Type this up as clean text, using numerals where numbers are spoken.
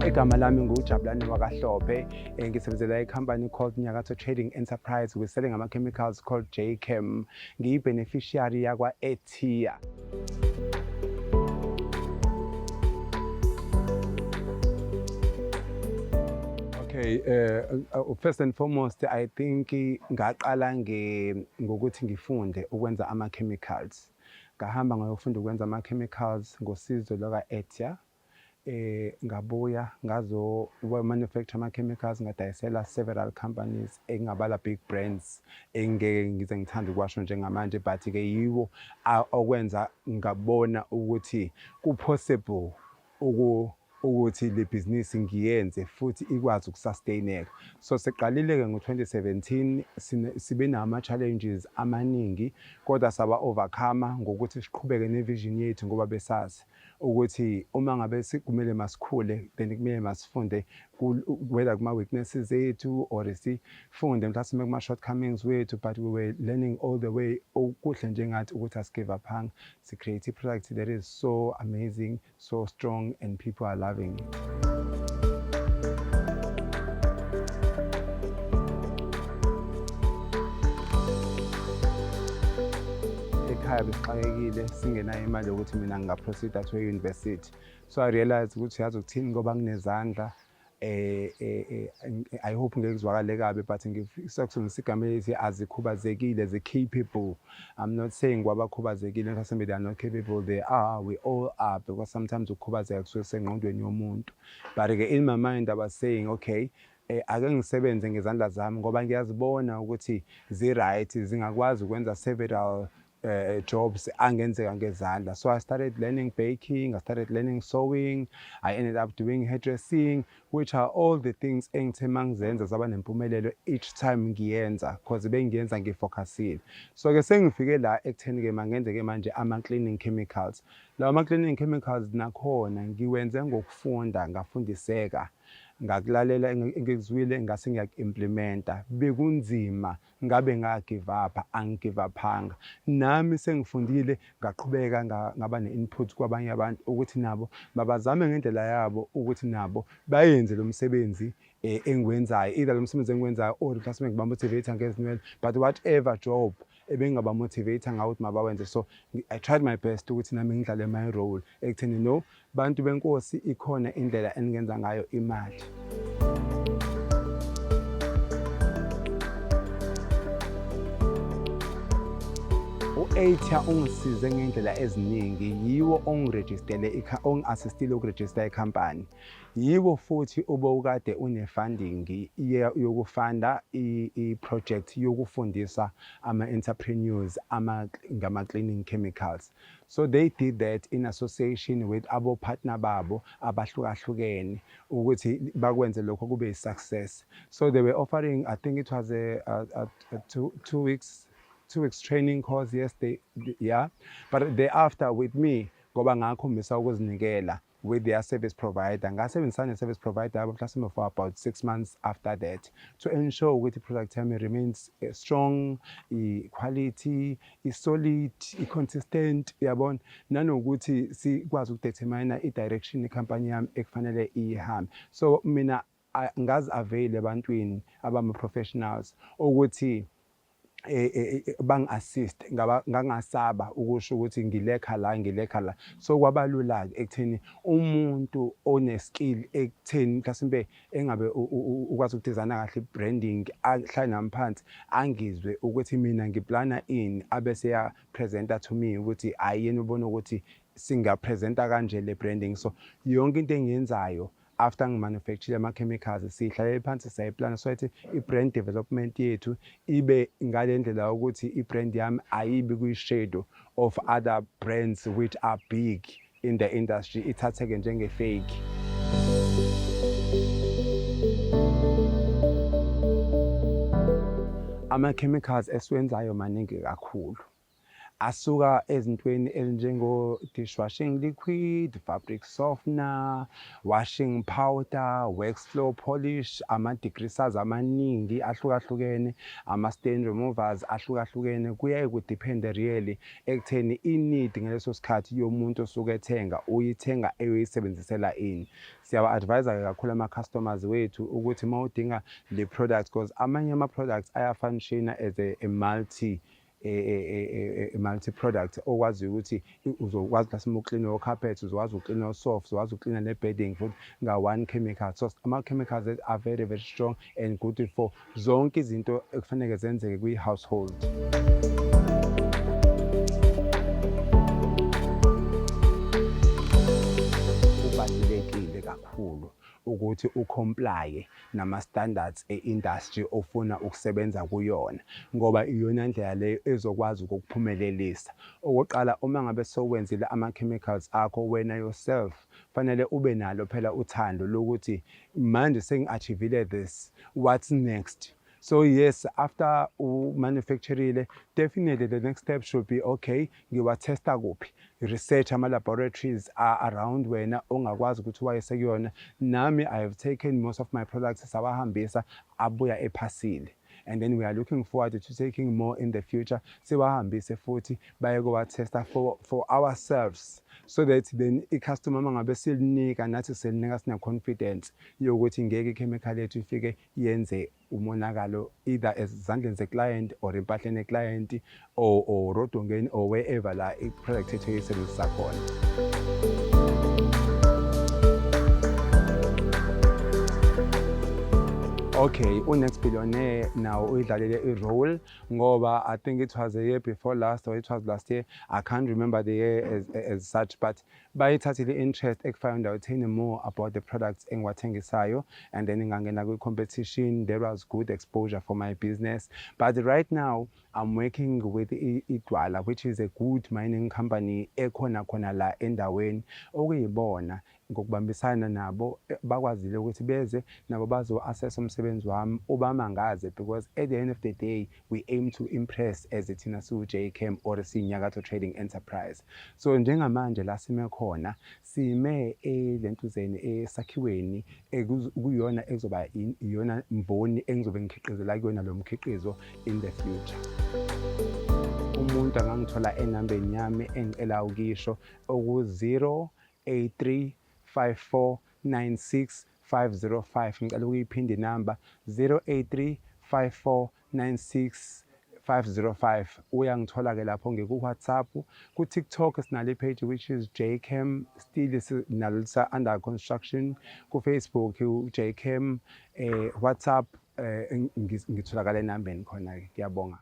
Igama lami nguJabulani Wakahlophe. Ngisebenzela company called Nyakato Trading Enterprise. We're selling chemicals called JChem. Ngiyi-beneficiary yakwa-Etia. Okay, first and foremost, I think ngaqala ngokuthi ngifunde ukwenza ama-chemicals. Ngahamba ngayofunda ukwenza ama-chemicals ngosizo lwaka-Etia. Ngabuya manufacture ama-chemicals ngadayisela several companies engabala big brands engeke ngize ngithanda ukwasho njengamanje, but-ke yiwo okwenza ngabona ukuthi ku-possible ukuthi le business ngiyenze futhi ikwazi ukusustaineka. So siqalile-ke ngo-2017 sibe nama-challenges amaningi, kodwa saba-overcome ngokuthi siqhubeke nevision yethu ngoba besazi ukuthi uma ngabe kumele masikhule then kumele masifunde whether kuma-weaknesses ethu or sifunde mhlawumbe kuma-shortcomings wethu, but we were learning all the way. Okuhle njengathi ukuthi asi-give up-anga, si-create i-product that is so amazing, so strong, and people are loving it. Ekhaya besixakekile, singenayo imali yokuthi mina ngingaproceeda to e-university. So I realized ukuthi yazi ukuthini ngoba nginezandla. I hope ngeke kuzwakale kabi, but ngisakusebenzisa igama elithi azikhubazekile, zi-capable. I'm not saying kwabakhubazekile mhlawumbe they are not capable, they are, we all are, because sometimes ukukhubazeka kusuke kusengqondweni yomuntu. But-ke in my mind I was saying, okay, ake ngisebenze ngezandla zami ngoba ngiyazibona ukuthi zi-right, zingakwazi ukwenza several jobs angenzeka ngezandla. So I started learning baking, I started learning sewing, I ended up doing hairdressing, which are all the things engithe mangizenza zaba nempumelelo each time ngiyenza, because bengiyenza ngifocusile. So-ke sengifike la ekutheni-ke mangenze-ke manje ama-cleaning chemicals. Lawo ama-cleaning chemicals nakhona ngiwenze ngokufunda, ngafundiseka, ngakulalela engikuzwile ngase ngiyak-implementa. Bekunzima, ngabe nga-give up, angi-give up-anga. Nami sengifundile ngaqhubeka ngaba ne-input kwabanye abantu ukuthi nabo babazame ngendlela yabo ukuthi nabo bayenze lo msebenzi engiwenzayo, either lo msebenzi engiwenzayo or mhlawumbe ngiba-motivate ngezinwele, but whatever job ebengaba-motivate ngawo ukuthi mabawenze. So I tried my best ukuthi nami ngidlale my role ekutheni no, bantu benkosi ikhona indlela engenza ngayo imali. U-Etia ungisize ngendlela eziningi, yiwo ongi-assistile ukurejista ikhampani. Yiwo futhi ubukade une-funding yokufunda i-project yokufundisa ama-entrepreneurs ngama-cleaning chemicals. So they did that in association with abo-partner babo abahlukahlukene ukuthi bakwenze lokho kube i-success. So they were offering, I think it was a 2 weeks training course, yes, but thereafter with me ngoba ngakhombisa ukuzinikela with their service provider, ngasebenzisana ne-service provider mhlawumbe for about 6 months after that to ensure ukuthi i-product yami remains strong, i-quality, i-solid, i-consistent, yabona, nanokuthi sikwazi ukudetermine i-direction ikhampani yami ekufanele ihambe. So mina ngazi-avail ebantwini abama-professionals ukuthi bang-assist, ngangasaba ukusho ukuthi ngilekha la. So kwabalula-ke ekutheni umuntu one-skill ekutheni mhlawumbe engabe ukwazi ukudizayina kahle i-branding, ahlale nami phansi angizwe ukuthi mina ngiplana ini, abese ya-presenta to me ukuthi ayini ubona ukuthi singapresenta kanje le branding. So yonke into engiyenzayo after ngimanufacture ama-chemicals sihlalele phansi sayiplana so that i-brand development yethu ibe ngale ndlela ukuthi i-brand yami ayibi kwi-shadow of other brands which are big in the industry, ithatheke njenge-fake. Ama-chemicals esiwenzayo maningi kakhulu. asuka ezintweni ezinjengo dishwashing liquid, fabric softener, washing powder, wax floor polish, ama-degreasers amaningi ahlukahlukene, ama-stain removers ahlukahlukene. Kuyaye kudiphende really ekutheni i-need ngaleso sikhathi yomuntu osuke ethenga uyithenga eyoyisebenzisela ini. Siyawa-advise-ke kakhulu ama-customers wethu ukuthi uma udinga le products, because amanye ama-products ayafunctiona as a multi-product okwaziyo ukuthi uzokwazi lasima uklina o-carpet, uzokwazi uklina o-soft, uzokwazi uklina ne-bedding futhi nga-one chemical. So ama-chemicals are very very strong and good for zonke izinto ekufanele zenzeke kwi-household. Kubalulekile kakhulu ukuthi ucomplye nama-standards e-industry ofuna ukusebenza kuyona, ngoba iyona ndlela leyo ezokwazi ukukuphumelelisa. Okokuqala, uma ngabe sowenzile ama-chemicals akho wena yourself, fanele ube nalo phela uthando lokuthi manje sengi-achievile this, what's next? So yes, after manufacturing, definitely the next step should be, okay, ngiwa-testa kuphi, research ama-laboratories are around wena ongakwazi ukuthi wayese kuyona. Nami I have taken most of my products sawahambisa abuya ephasile, and then we are looking forward to taking more in the future. Siwahambise futhi baye kuwa-testa for ourselves, so that then i-customer mangabe silinika nathi silinika sine-confidence yokuthi ngeke i-chemical yethu ifike yenze umonakalo either ezandleni ze-client or empahleni ye-client or rodongeni or wherever la i-product yethu eyisebenzisa khona. Okay, uNext Billionaire now uyidlalile i-role ngoba I think it was a year before last or it was last year, I can't remember the year as such, but bayithathile interest ekufind out more about the products engiwathengisayo, and then ngangena kwi-competition. There was good exposure for my business, but right now I'm working with iDwala, which is a good mining company ekhona khona la endaweni, okuyibona ngokubambisana nabo bakwazile ukuthi beze nabo bazo-assess umsebenzi wami ubamangaze, because at the end of the day we aim to impress as thina siwu-JChem or siyiNyakatho Trading Enterprise. So njengamanje la sime khona sime lentuzeni esakhiweni kuyona ekuzoba iyona mboni engizobe ngikhiqizela kuyona lo mkhiqizo in the future. Umuntu angangithola enambeni yami engicela ukisho oku-083 5496 505. Ngicela ukuyiphinde inamba 083 5496 505. Uyangithola ke lapho ngeku-WhatsApp, ku-TikTok sinale page which is JChem, still sinalo under construction, ku-Facebook JChem, WhatsApp ngitholakala enambeni khona ke. Ngiyabonga.